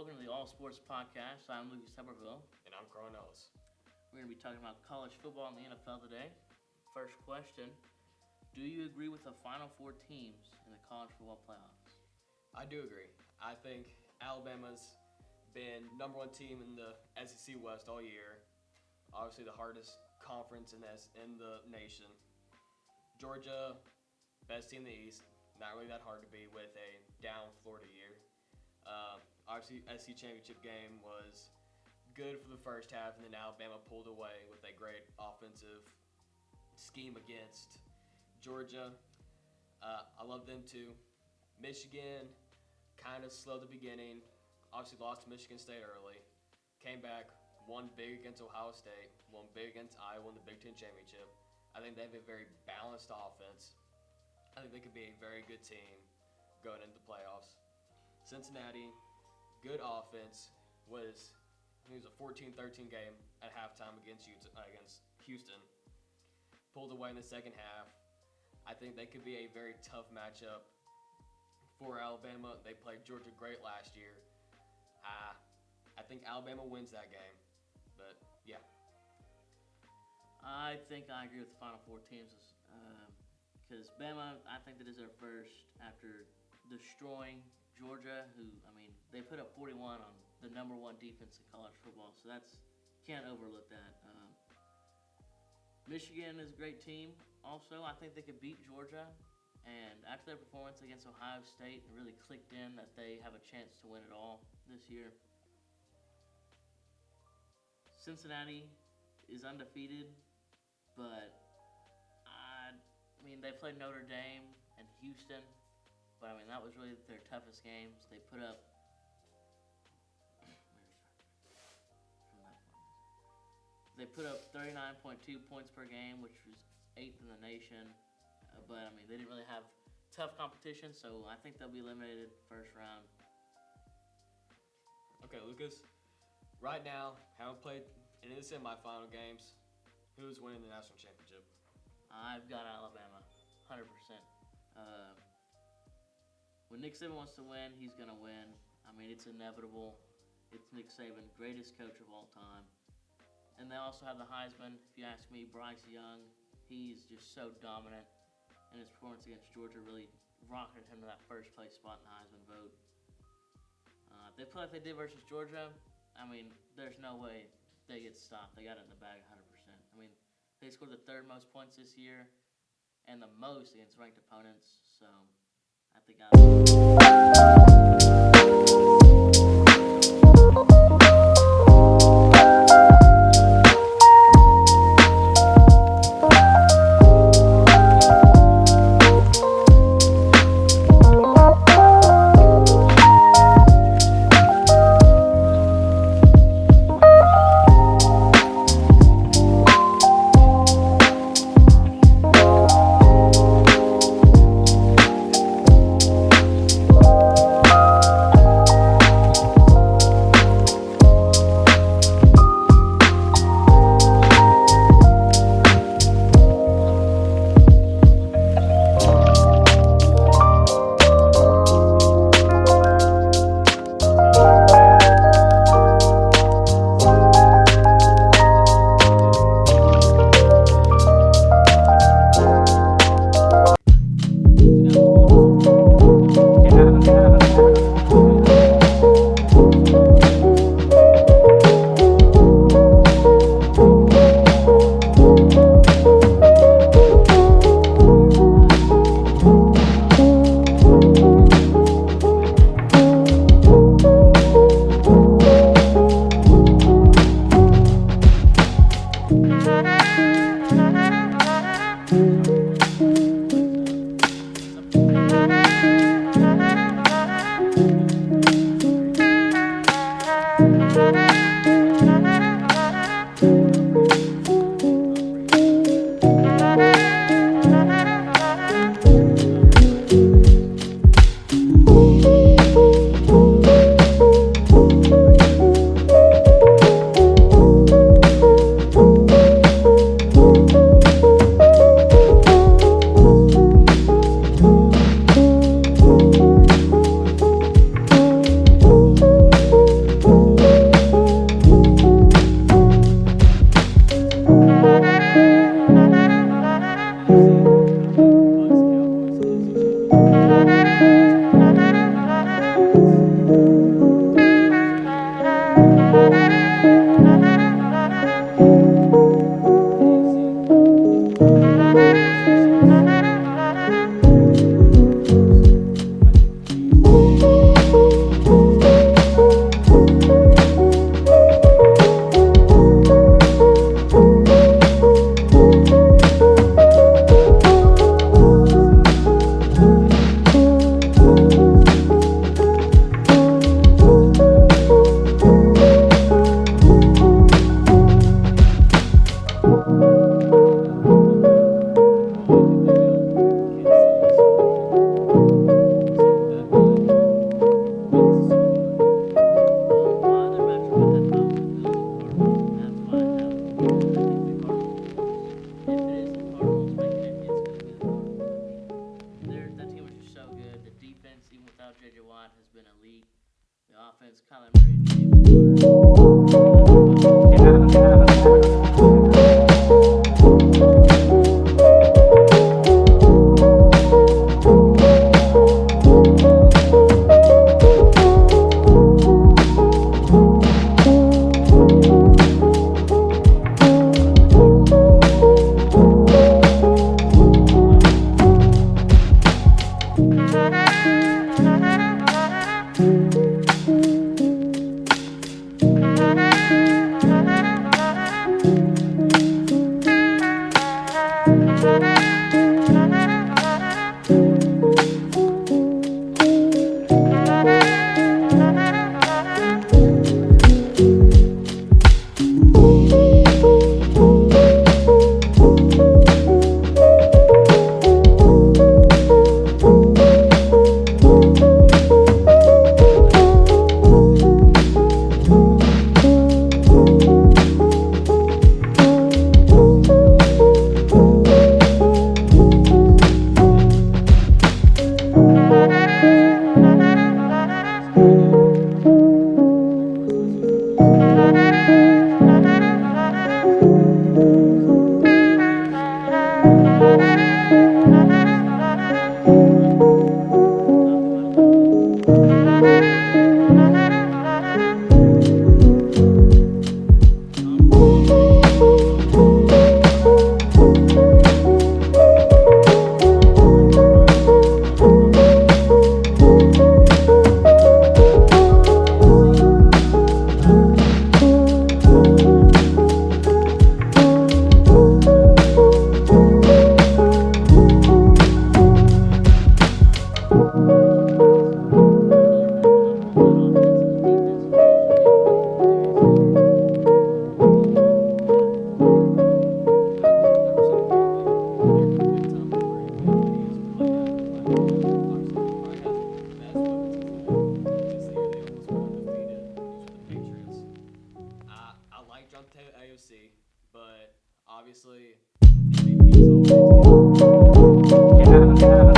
welcome to the All Sports Podcast. I'm Lucas Turbeville. And I'm Carlon Ellis. We're going to be talking about college football and the NFL today. First question, do you agree with the Final Four teams in the college football playoffs? I do agree. I think Alabama's been number one team in the SEC West all year. Obviously the hardest conference in the nation. Georgia, best team in the East. Not really that hard to beat with a down Florida year. Obviously, SEC championship game was good for the first half, and then Alabama pulled away with a great offensive scheme against Georgia. I love them too. Michigan, kind of slow at the beginning. Obviously lost to Michigan State early. Came back, won big against Ohio State, won big against Iowa in the Big Ten championship. I think they have a very balanced offense. I think they could be a very good team going into the playoffs. Cincinnati, good offense, it was a 14-13 game at halftime against Houston. Pulled away in the second half. I think they could be a very tough matchup for Alabama. They played Georgia great last year. I think Alabama wins that game, but yeah. I think I agree with the Final Four teams because Bama, I think that is their first after destroying Georgia, who, they put up 41 on the number one defense in college football, so can't overlook that. Michigan is a great team also. I think they could beat Georgia, and after their performance against Ohio State, it really clicked in that they have a chance to win it all this year. Cincinnati is undefeated, but they played Notre Dame and Houston, but that was really their toughest games. They put up They put up 39.2 points per game, which was 8th in the nation. But they didn't really have tough competition, so I think they'll be eliminated first round. Okay, Lucas. Right now, haven't played any of the semifinal games. Who's winning the national championship? I've got Alabama, 100%. When Nick Saban wants to win, he's going to win. It's inevitable. It's Nick Saban, greatest coach of all time. And they also have the Heisman. If you ask me, Bryce Young, he's just so dominant. And his performance against Georgia really rocketed him to that first place spot in the Heisman vote. If they play like they did versus Georgia, there's no way they get stopped. They got it in the bag 100%. They scored the third most points this year and the most against ranked opponents. So I think The offense, Kyler Murray, James AOC, but obviously MVP is always